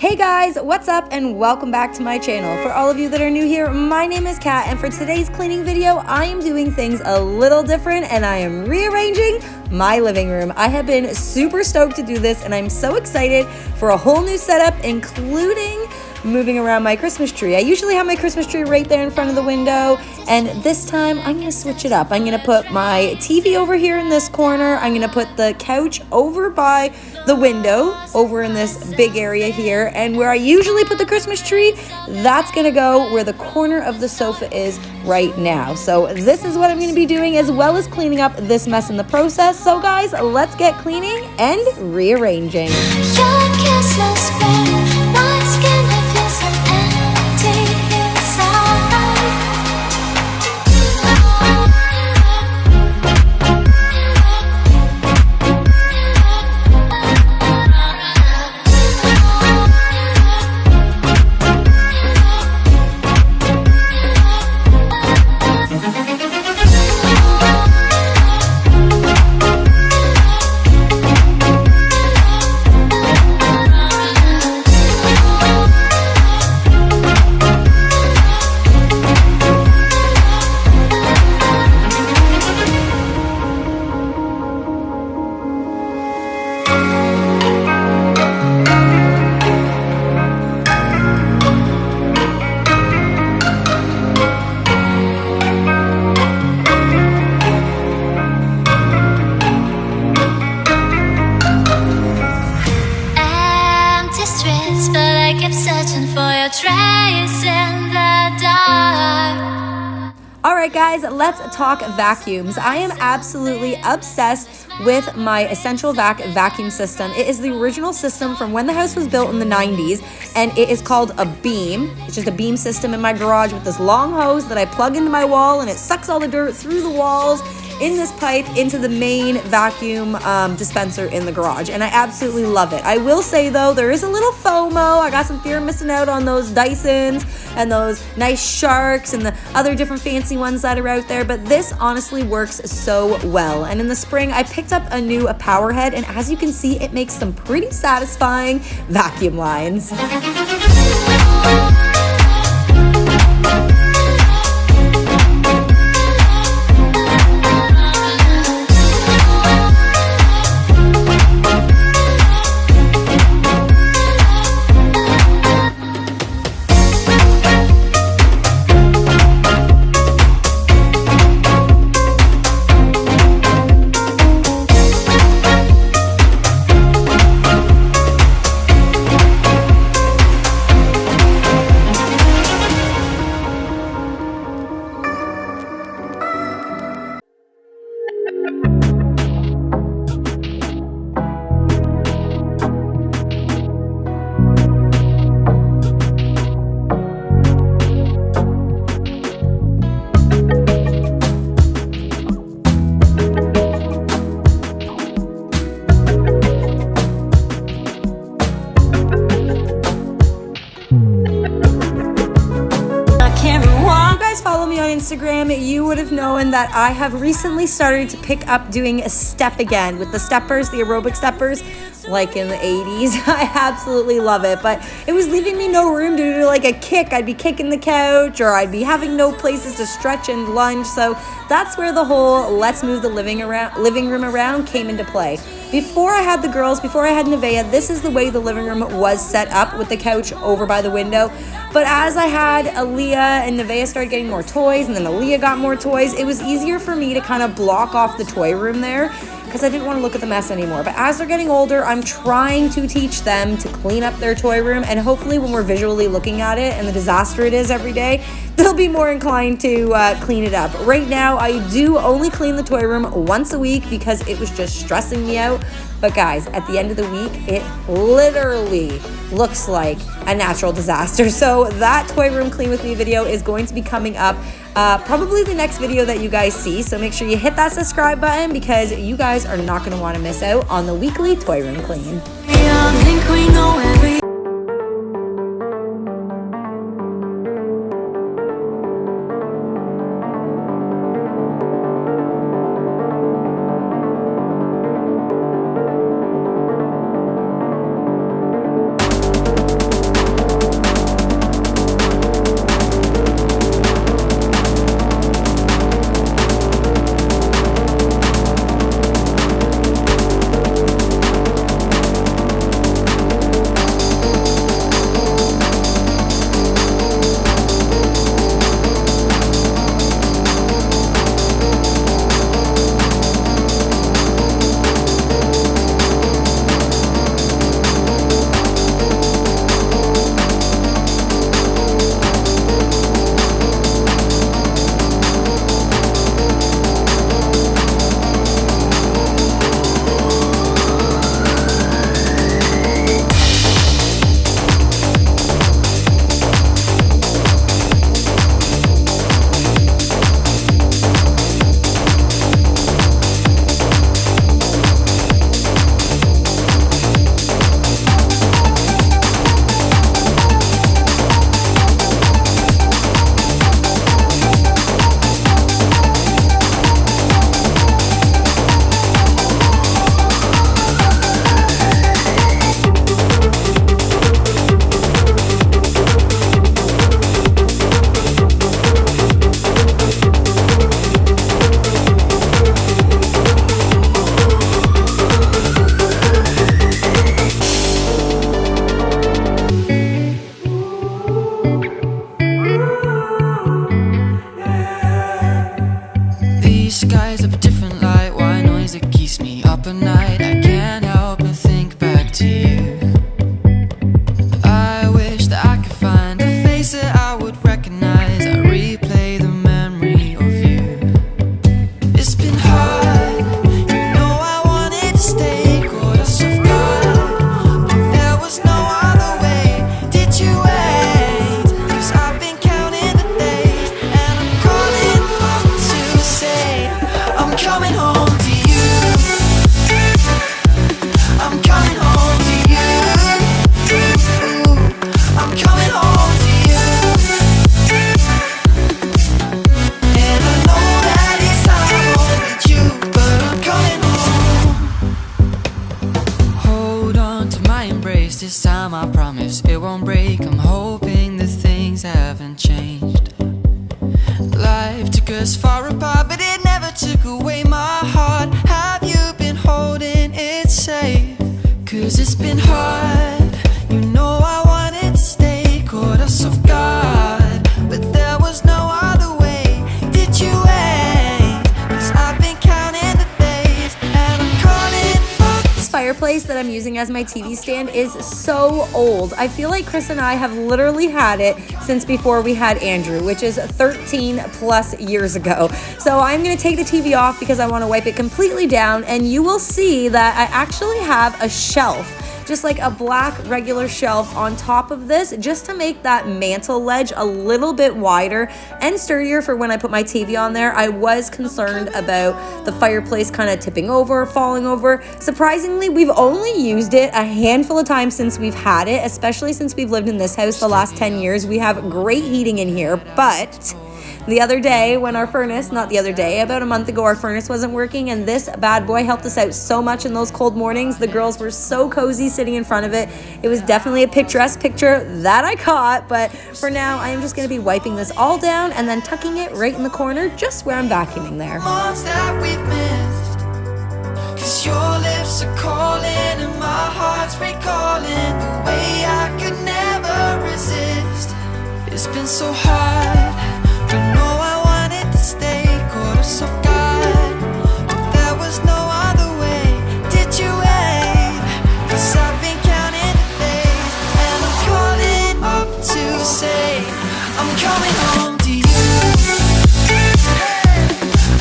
Hey guys, what's up and welcome back to my channel. For all of you that are new here, my name is Kat, and for today's cleaning video, I am doing things a little different and I am rearranging my living room. I have been super stoked to do this and I'm so excited for a whole new setup, including moving around my Christmas tree. I usually have my Christmas tree right there in front of the window, and this time I'm gonna switch it up. I'm gonna put my TV over here in this corner. I'm gonna put the couch over by the window, over in this big area here, and where I usually put the Christmas tree, that's gonna go where the corner of the sofa is right now. So this is what I'm gonna be doing, as well as cleaning up this mess in the process. So guys, let's get cleaning and rearranging. Alright guys, let's talk vacuums. I am absolutely obsessed with my Essential Vac vacuum system. It is the original system from when the house was built in the 90s, and it is called a beam. It's just a beam system in my garage with this long hose that I plug into my wall, and it sucks all the dirt through the walls in this pipe into the main vacuum dispenser in the garage, and I absolutely love it. I will say though, there is a little FOMO. I got some fear of missing out on those Dysons and those nice Sharks and the other different fancy ones that are out there, but this honestly works so well. And in the spring, I picked up a new power head, and as you can see, it makes some pretty satisfying vacuum lines. Instagram, you would have known that I have recently started to pick up doing a step again with the steppers, the aerobic steppers, like in the 80s. I absolutely love it, but it was leaving me no room to do like a kick. I'd be kicking the couch, or I'd be having no places to stretch and lunge, so that's where the whole let's move the living room around came into play. Before I had the girls, before I had Nevaeh, this is the way the living room was set up, with the couch over by the window. But as I had Aaliyah and Nevaeh started getting more toys, and then Aaliyah got more toys, it was easier for me to kind of block off the toy room there, because I didn't want to look at the mess anymore. But as they're getting older, I'm trying to teach them to clean up their toy room, and hopefully when we're visually looking at it and the disaster it is every day, they'll be more inclined to clean it up. Right now, I do only clean the toy room once a week because it was just stressing me out. But guys, at the end of the week, it literally looks like a natural disaster. So that toy room clean with me video is going to be coming up probably the next video that you guys see. So make sure you hit that subscribe button, because you guys are not going to want to miss out on the weekly toy room clean. promise it won't break. I'm hoping that things haven't changed. Life took us far apart, but it never took away my heart. Have you been holding it safe? 'Cause it's been hard. You know I wanted to stay, caught us off guard, but there was no other way. Did you wait? 'Cause I've been counting the days, and I'm calling up. This fireplace that I'm using as my TV stand is so old. I feel like Chris and I have literally had it since before we had Andrew, which is 13 plus years ago. So I'm gonna take the TV off because I wanna wipe it completely down, and you will see that I actually have a shelf, just like a black regular shelf on top of this, just to make that mantle ledge a little bit wider and sturdier for when I put my TV on there. I was concerned about the fireplace kind of tipping over, falling over. Surprisingly, we've only used it a handful of times since we've had it, especially since we've lived in this house the last 10 years. We have great heating in here, but the other day when our furnace, not the other day, about a month ago, our furnace wasn't working, and this bad boy helped us out so much in those cold mornings. The girls were so cozy sitting in front of it. It was definitely a picturesque picture that I caught, but for now, I am just gonna be wiping this all down and then tucking it right in the corner, just where I'm vacuuming there. Months that we've missed, 'cause your lips are calling and my heart's recalling the way I could never resist. It's been so hard. You know I wanted to stay, caught us off guard, but there was no other way. Did you wait? 'Cause I've been counting the days, and I'm calling up to say I'm coming home to you.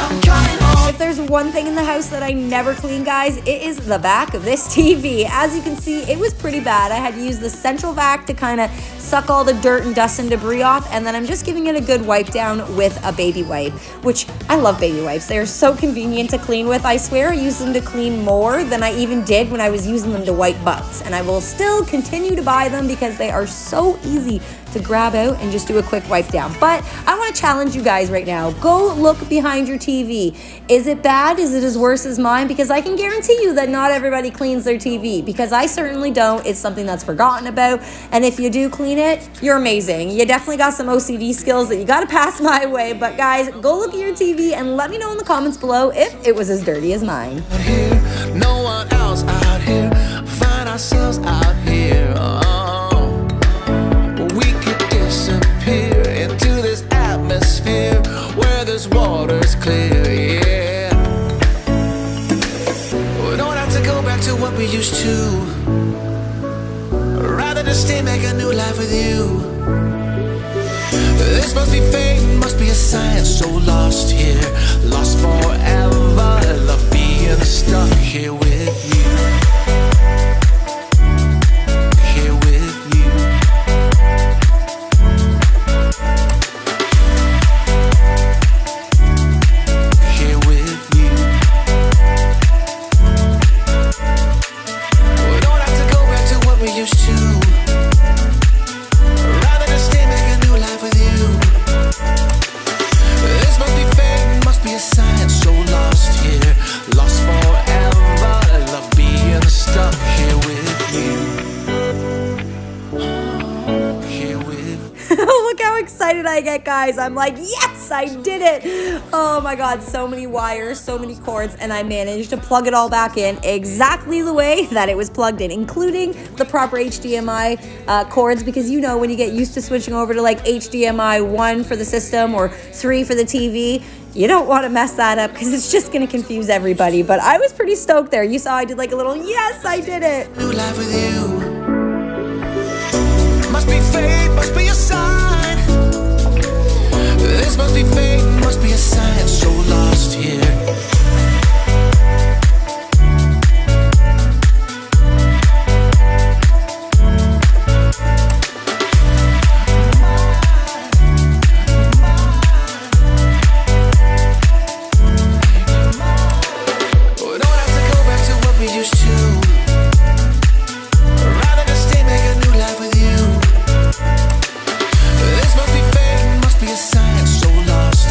I'm coming home. If there's one thing in the house that I never clean, guys, it is the back of this TV. As you can see, it was pretty bad. I had to use the central vac to kind of suck all the dirt and dust and debris off, and then I'm just giving it a good wipe down with a baby wipe, which I love baby wipes. They are so convenient to clean with. I swear I use them to clean more than I even did when I was using them to wipe butts, and I will still continue to buy them because they are so easy to grab out and just do a quick wipe down. But I want to challenge you guys right now. Go look behind your TV. Is it bad? Is it as worse as mine? Because I can guarantee you that not everybody cleans their TV, because I certainly don't. It's something that's forgotten about, and if you do clean it, you're amazing. You definitely got some OCD skills that you got to pass my way. But guys, go look at your TV and let me know in the comments below if it was as dirty as mine. Here, no one else out here. Find ourselves out here. We could disappear into this atmosphere where this water's clear. Yeah, we don't have to go back to what we used to. Rather just stay, make a new life with you. This must be fate, must be a sign. So lost here, lost forever. Love being stuck here with you. Here with you. Here with you. We don't have to go back to what we used to. Rather than stay, make a new life with you. This must be fate, must be a sign. So lost here, lost forever. Love being stuck here with you. Here with you. Look how excited I get, guys. I'm like, yes, I did it. Oh my God, so many wires, so many cords, and I managed to plug it all back in exactly the way that it was plugged in, including the proper HDMI cords, because you know when you get used to switching over to like HDMI 1 for the system or 3 for the TV, you don't want to mess that up because it's just going to confuse everybody. But I was pretty stoked there. You saw I did like a little, yes, I did it. New life with you. Must be fate, must be a sign. This must be fate, must be a sign. So lost here. We don't have to go back to what we used to. Rather than stay, make a new life with you. This must be fate, must be a sign. So lost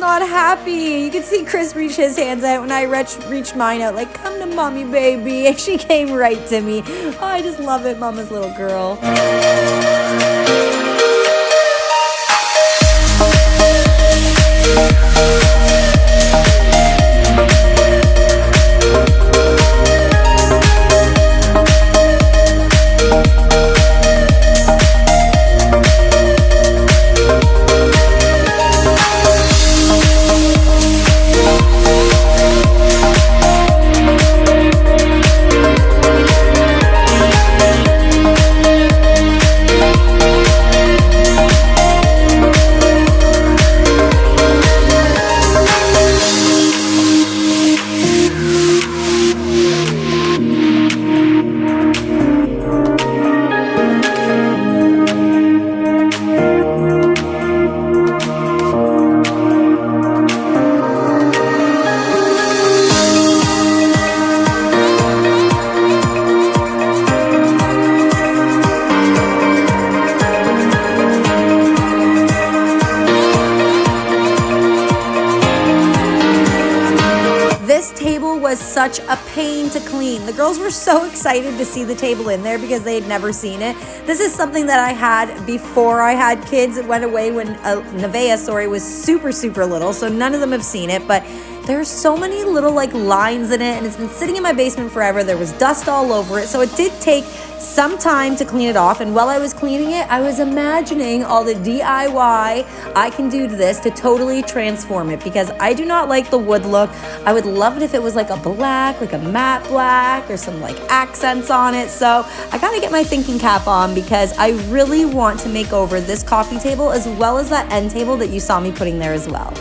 not happy. You can see Chris reach his hands out when I reached mine out, like, come to mommy, baby. And she came right to me. Oh, I just love it, mama's little girl. Was such a pain to clean. The girls were so excited to see the table in there because they had never seen it. This is something that I had before I had kids. It went away when Nevaeh, was super little, so none of them have seen it, but there's so many little like lines in it, and it's been sitting in my basement forever. There was dust all over it, so it did take some time to clean it off. And while I was cleaning it, I was imagining all the DIY I can do to this to totally transform it, because I do not like the wood look. I would love it if it was like a black, like a matte black, or some like accents on it. So I gotta get my thinking cap on, because I really want to make over this coffee table as well as that end table that you saw me putting there as well.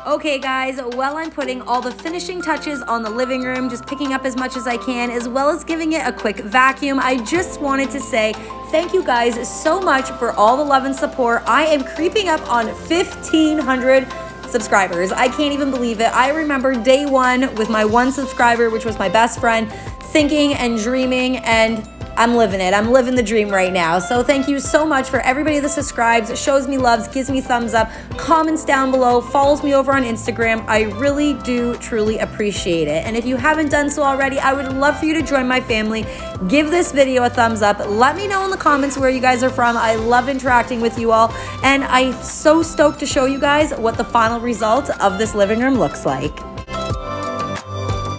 Okay guys, while I'm putting all the finishing touches on the living room, just picking up as much as I can, as well as giving it a quick vacuum, I just wanted to say thank you guys so much for all the love and support. I am creeping up on 1,500 subscribers. I can't even believe it. I remember day one with my one subscriber, which was my best friend, thinking and dreaming, and I'm living it. I'm living the dream right now. So thank you so much for everybody that subscribes, shows me loves, gives me thumbs up, comments down below, follows me over on Instagram. I really do truly appreciate it. And if you haven't done so already, I would love for you to join my family. Give this video a thumbs up. Let me know in the comments where you guys are from. I love interacting with you all. And I'm so stoked to show you guys what the final result of this living room looks like.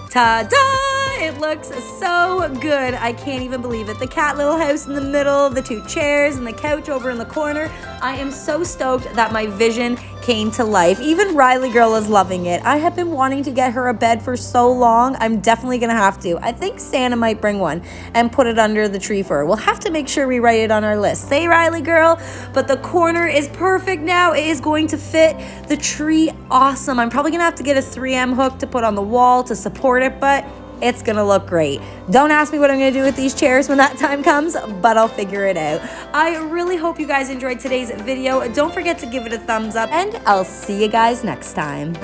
Ta-da! It looks so good. I can't even believe it. The cat little house in the middle, the two chairs, and the couch over in the corner. I am so stoked that my vision came to life. Even Riley girl is loving it. I have been wanting to get her a bed for so long. I'm definitely gonna have to. I think Santa might bring one and put it under the tree for her. We'll have to make sure we write it on our list. Say Riley girl, but the corner is perfect now. It is going to fit the tree awesome. I'm probably gonna have to get a 3M hook to put on the wall to support it, but it's gonna look great. Don't ask me what I'm gonna do with these chairs when that time comes, but I'll figure it out. I really hope you guys enjoyed today's video. Don't forget to give it a thumbs up, and I'll see you guys next time.